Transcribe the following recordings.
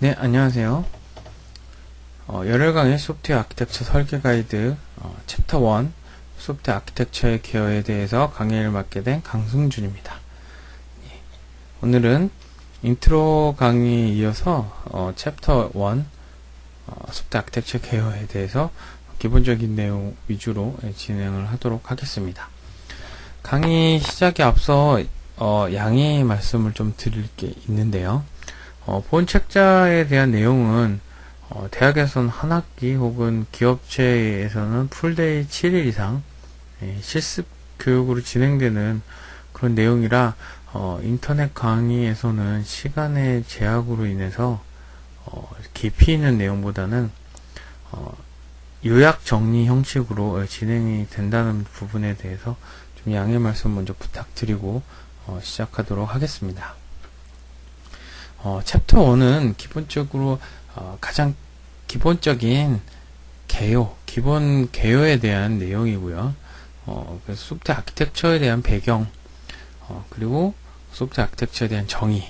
네, 안녕하세요. 열혈강의 소프트웨어 아키텍처 설계 가이드 챕터 1 소프트웨어 아키텍처의 개요에 대해서 강의를 맡게 된 강승준입니다. 오늘은 인트로 강의에 이어서 챕터 1 소프트웨어 아키텍처 개요에 대해서 기본적인 내용 위주로 진행을 하도록 하겠습니다. 강의 시작에 앞서 양해 말씀을 좀 드릴 게 있는데요. 본 책자에 대한 내용은 대학에서는 한 학기 혹은 기업체에서는 풀데이 7일 이상 실습 교육으로 진행되는 그런 내용이라 인터넷 강의에서는 시간의 제약으로 인해서 깊이 있는 내용보다는 요약 정리 형식으로 진행이 된다는 부분에 대해서 좀 양해 말씀 먼저 부탁드리고 시작하도록 하겠습니다. 챕터 1은 기본적으로 가장 기본적인 기본 개요에 대한 내용이고요. 그래서 소프트웨어 아키텍처에 대한 배경, 그리고 소프트웨어 아키텍처에 대한 정의,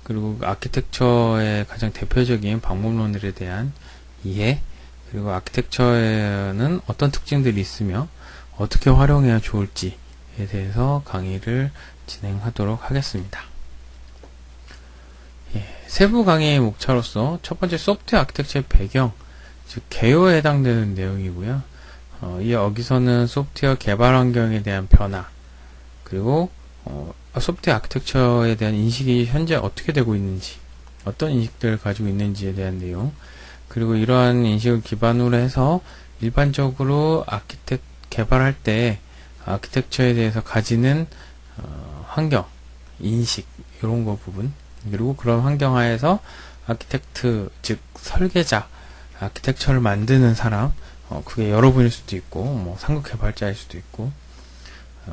그리고 아키텍처의 가장 대표적인 방법론들에 대한 이해, 그리고 아키텍처에는 어떤 특징들이 있으며 어떻게 활용해야 좋을지에 대해서 강의를 진행하도록 하겠습니다. 세부 강의의 목차로서 첫 번째 소프트웨어 아키텍처의 배경, 즉 개요에 해당되는 내용이고요. 여기서는 소프트웨어 개발 환경에 대한 변화, 그리고 소프트웨어 아키텍처에 대한 인식이 현재 어떻게 되고 있는지, 어떤 인식들을 가지고 있는지에 대한 내용, 그리고 이러한 인식을 기반으로 해서 일반적으로 개발할 때 아키텍처에 대해서 가지는 환경, 인식, 이런 거 부분, 그리고 그런 환경 하에서 아키텍트, 즉 설계자, 아키텍처를 만드는 사람, 그게 여러분일 수도 있고 상급 개발자일 수도 있고,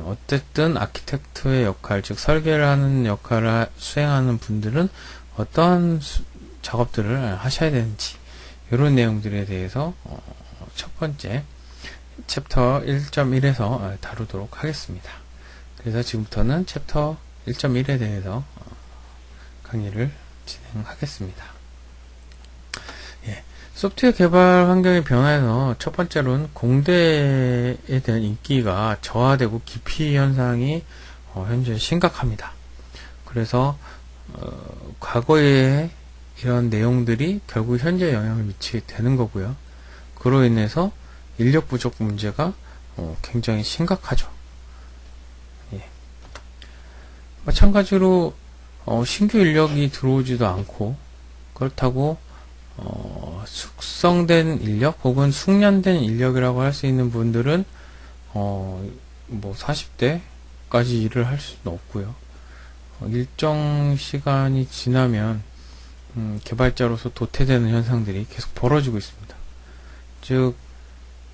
어쨌든 아키텍트의 역할, 즉 설계를 하는 역할을 수행하는 분들은 어떤 작업들을 하셔야 되는지, 이런 내용들에 대해서 첫 번째 챕터 1.1에서 다루도록 하겠습니다. 그래서 지금부터는 챕터 1.1에 대해서 강의를 진행하겠습니다. 소프트웨어 개발 환경의 변화에서 첫 번째로는 공대에 대한 인기가 저하되고 기피 현상이 현재 심각합니다. 그래서 과거에 이런 내용들이 결국 현재 영향을 미치게 되는 거고요. 그로 인해서 인력 부족 문제가 굉장히 심각하죠. 마찬가지로 신규 인력이 들어오지도 않고, 그렇다고 숙성된 인력 혹은 숙련된 인력이라고 할 수 있는 분들은 40대까지 일을 할 수는 없고요. 일정 시간이 지나면 개발자로서 도태되는 현상들이 계속 벌어지고 있습니다. 즉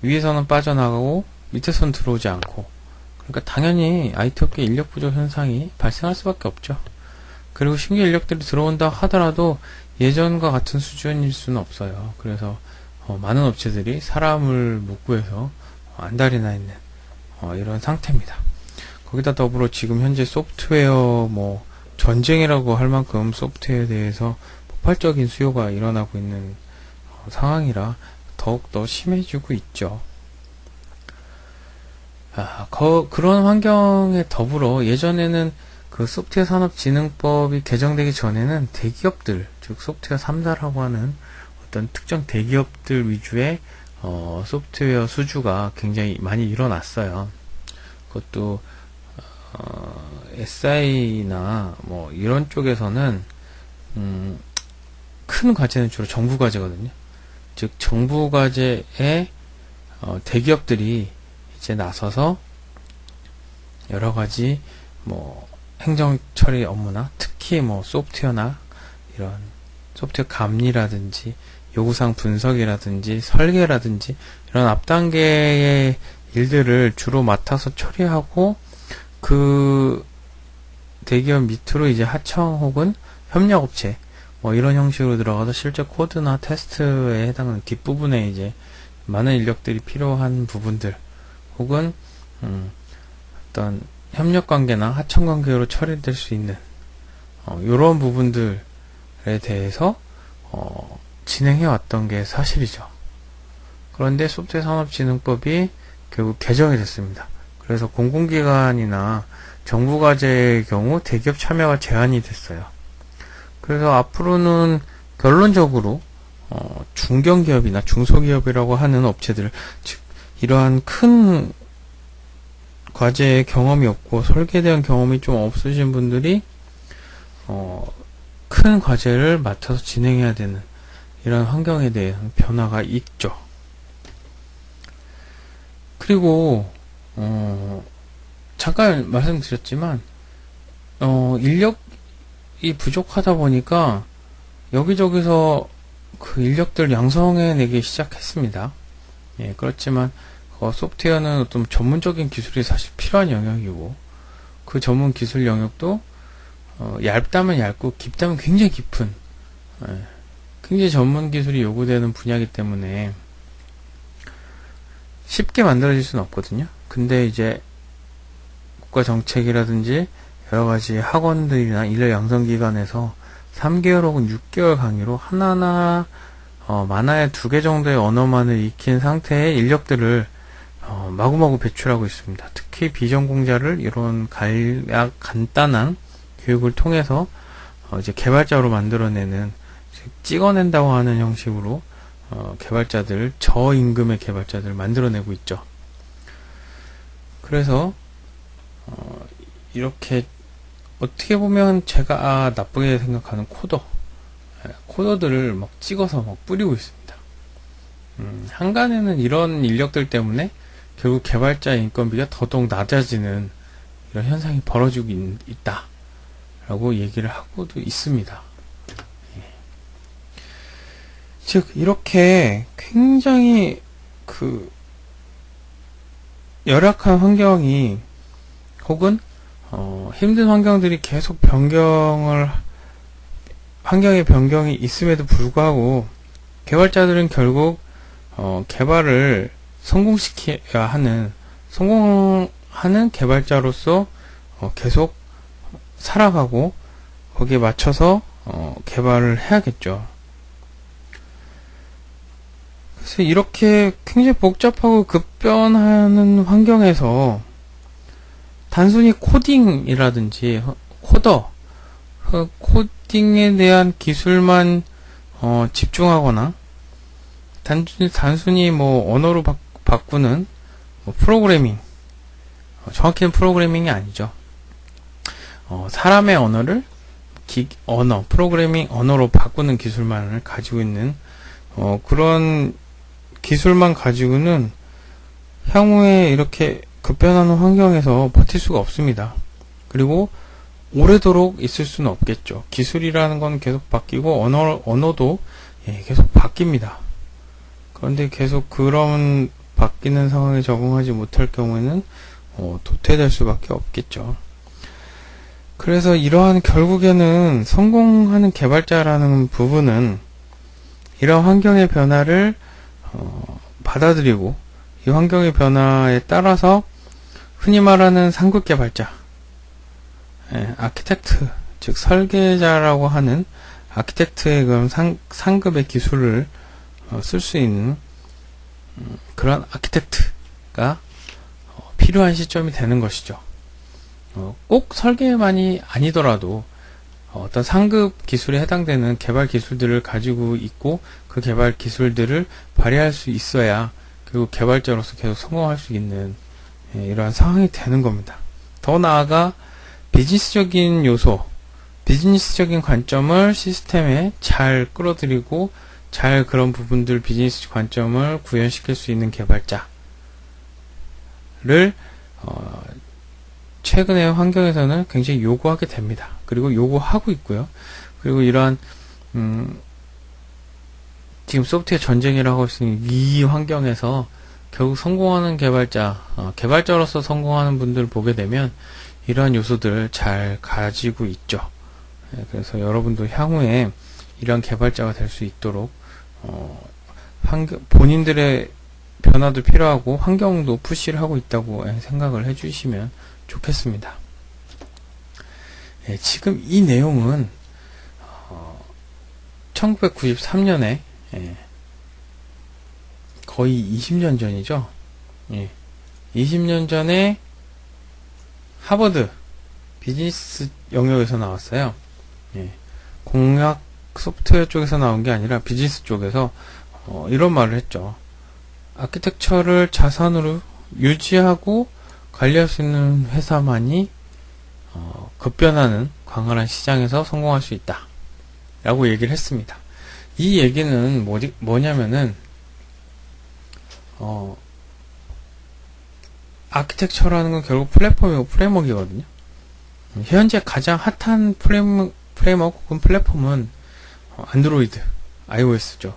위에서는 빠져나가고 밑에서는 들어오지 않고, 그러니까 당연히 IT 업계 인력 부족 현상이 발생할 수밖에 없죠. 그리고 신규 인력들이 들어온다 하더라도 예전과 같은 수준일 수는 없어요. 그래서 많은 업체들이 사람을 못 구해서 안달이 나 있는 이런 상태입니다. 거기다 더불어 지금 현재 소프트웨어 전쟁이라고 할 만큼 소프트웨어에 대해서 폭발적인 수요가 일어나고 있는 상황이라 더욱더 심해지고 있죠. 그런 환경에 더불어 예전에는 그 소프트웨어 산업진흥법이 개정되기 전에는 대기업들, 즉 소프트웨어 3사라고 하는 어떤 특정 대기업들 위주의 소프트웨어 수주가 굉장히 많이 일어났어요. 그것도 SI나 이런 쪽에서는 큰 과제는 주로 정부 과제거든요. 즉 정부 과제에 대기업들이 이제 나서서 여러 가지 행정 처리 업무나 특히 소프트웨어나 이런 소프트웨어 감리라든지 요구사항 분석이라든지 설계라든지 이런 앞단계의 일들을 주로 맡아서 처리하고, 그 대기업 밑으로 이제 하청 혹은 협력업체 이런 형식으로 들어가서 실제 코드나 테스트에 해당하는 뒷부분에 이제 많은 인력들이 필요한 부분들, 혹은 어떤 협력관계나 하청관계로 처리될 수 있는 이런 부분들에 대해서 진행해왔던 게 사실이죠. 그런데 소프트웨어 산업진흥법이 결국 개정이 됐습니다. 그래서 공공기관이나 정부과제의 경우 대기업 참여가 제한이 됐어요. 그래서 앞으로는 결론적으로 중견기업이나 중소기업이라고 하는 업체들, 즉 이러한 큰 과제의 경험이 없고 설계에 대한 경험이 좀 없으신 분들이 큰 과제를 맡아서 진행해야 되는 이런 환경에 대한 변화가 있죠. 그리고 잠깐 말씀드렸지만 인력이 부족하다 보니까 여기저기서 그 인력들 양성해내기 시작했습니다. 예, 그렇지만 소프트웨어는 어떤 전문적인 기술이 사실 필요한 영역이고, 그 전문 기술 영역도 얇다면 얇고 깊다면 굉장히 깊은, 굉장히 전문 기술이 요구되는 분야이기 때문에 쉽게 만들어질 수는 없거든요. 근데 이제 국가 정책이라든지 여러 가지 학원들이나 인력 양성기관에서 3개월 혹은 6개월 강의로 하나하나 많아야 2개 정도의 언어만을 익힌 상태의 인력들을 마구마구 배출하고 있습니다. 특히 비전공자를 이런 간단한 교육을 통해서 이제 개발자로 만들어내는, 찍어낸다고 하는 형식으로 개발자들, 저임금의 개발자들을 만들어내고 있죠. 그래서 이렇게 어떻게 보면 제가 나쁘게 생각하는 코더들을 막 찍어서 막 뿌리고 있습니다. 한간에는 이런 인력들 때문에 결국 개발자 인건비가 더더욱 낮아지는 이런 현상이 벌어지고 있다 라고 얘기를 하고도 있습니다. 즉 이렇게 굉장히 열악한 환경이, 혹은 힘든 환경들이 계속 환경의 변경이 있음에도 불구하고 개발자들은 결국 개발을 성공하는 개발자로서 계속 살아가고 거기에 맞춰서 개발을 해야겠죠. 그래서 이렇게 굉장히 복잡하고 급변하는 환경에서 단순히 코딩이라든지 코딩에 대한 기술만 집중하거나 단순히 뭐 언어로 바꾸는 프로그래밍, 정확히는 프로그래밍이 아니죠. 사람의 언어를 프로그래밍 언어로 바꾸는 기술만을 가지고 있는 그런 기술만 가지고는 향후에 이렇게 급변하는 환경에서 버틸 수가 없습니다. 그리고 오래도록 있을 수는 없겠죠. 기술이라는 건 계속 바뀌고 언어도 계속 바뀝니다. 그런데 계속 그런 바뀌는 상황에 적응하지 못할 경우에는 도태될 수밖에 없겠죠. 그래서 이러한 결국에는 성공하는 개발자라는 부분은 이러한 환경의 변화를 받아들이고 이 환경의 변화에 따라서 흔히 말하는 상급 개발자, 아키텍트, 즉 설계자라고 하는 아키텍트의 그런 상급의 기술을 쓸 수 있는 그런 아키텍트가 필요한 시점이 되는 것이죠. 꼭 설계만이 아니더라도 어떤 상급 기술에 해당되는 개발 기술들을 가지고 있고 그 개발 기술들을 발휘할 수 있어야 결국 개발자로서 계속 성공할 수 있는 이러한 상황이 되는 겁니다. 더 나아가 비즈니스적인 요소, 비즈니스적인 관점을 시스템에 잘 끌어들이고 잘 그런 부분들 비즈니스 관점을 구현시킬 수 있는 개발자를 최근의 환경에서는 굉장히 요구하게 됩니다. 그리고 요구하고 있고요. 그리고 이러한 지금 소프트웨어 전쟁이라고 할 수 있는 이 환경에서 결국 성공하는 개발자로서 성공하는 분들을 보게 되면 이러한 요소들을 잘 가지고 있죠. 그래서 여러분도 향후에 이러한 개발자가 될 수 있도록 본인들의 변화도 필요하고 환경도 푸시를 하고 있다고 생각을 해주시면 좋겠습니다. 지금 이 내용은 1993년에 거의 20년 전이죠. 20년 전에 하버드 비즈니스 영역에서 나왔어요. 공학 소프트웨어 쪽에서 나온 게 아니라 비즈니스 쪽에서 이런 말을 했죠. 아키텍처를 자산으로 유지하고 관리할 수 있는 회사만이 급변하는 광활한 시장에서 성공할 수 있다 라고 얘기를 했습니다. 이 얘기는 뭐냐면은 아키텍처라는 건 결국 플랫폼이고 프레임워크이거든요. 현재 가장 핫한 프레임워크 혹은 플랫폼은 안드로이드, iOS죠.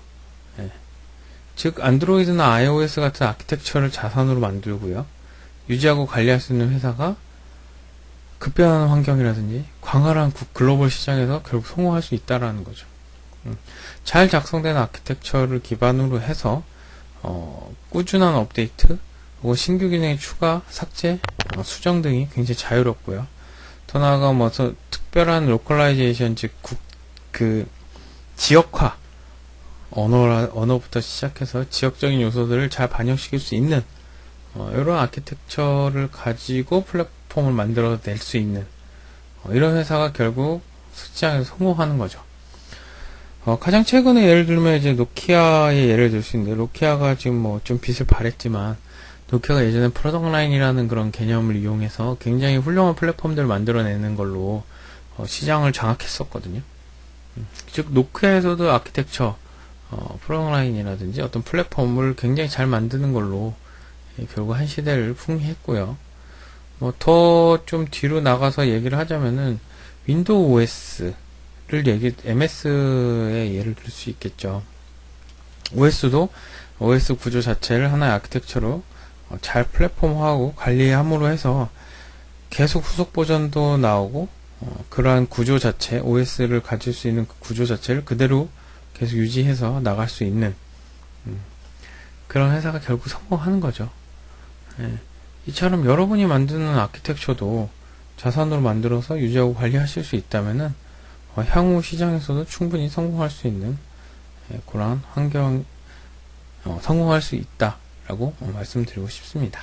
즉 안드로이드나 iOS 같은 아키텍처를 자산으로 만들고요. 유지하고 관리할 수 있는 회사가 급변하는 환경이라든지 광활한 글로벌 시장에서 결국 성공할 수 있다라는 거죠. 잘 작성된 아키텍처를 기반으로 해서 꾸준한 업데이트, 혹은 신규 기능의 추가, 삭제, 수정 등이 굉장히 자유롭고요. 더 나아가 특별한 로컬라이제이션, 즉 지역화 언어부터 시작해서 지역적인 요소들을 잘 반영시킬 수 있는 이런 아키텍처를 가지고 플랫폼을 만들어낼 수 있는 이런 회사가 결국 시장에서 성공하는 거죠. 가장 최근에 예를 들면 이제 노키아의 예를 들 수 있는데, 노키아가 지금 좀 빛을 발했지만, 노키아가 예전에 프로덕트 라인이라는 그런 개념을 이용해서 굉장히 훌륭한 플랫폼들을 만들어내는 걸로 시장을 장악했었거든요. 즉 노키아에서도 아키텍처, 프로덕트 라인이라든지 어떤 플랫폼을 굉장히 잘 만드는 걸로 결국 한 시대를 풍미했고요. 더 좀 뒤로 나가서 얘기를 하자면은 윈도우 OS를 MS의 예를 들 수 있겠죠. OS도 OS 구조 자체를 하나의 아키텍처로 잘 플랫폼화하고 관리함으로 해서 계속 후속 버전도 나오고 그러한 구조 자체, OS를 가질 수 있는 그 구조 자체를 그대로 계속 유지해서 나갈 수 있는 그런 회사가 결국 성공하는 거죠. 이처럼 여러분이 만드는 아키텍처도 자산으로 만들어서 유지하고 관리하실 수 있다면은 향후 시장에서도 충분히 성공할 수 있는 그런 환경, 성공할 수 있다라고 말씀드리고 싶습니다.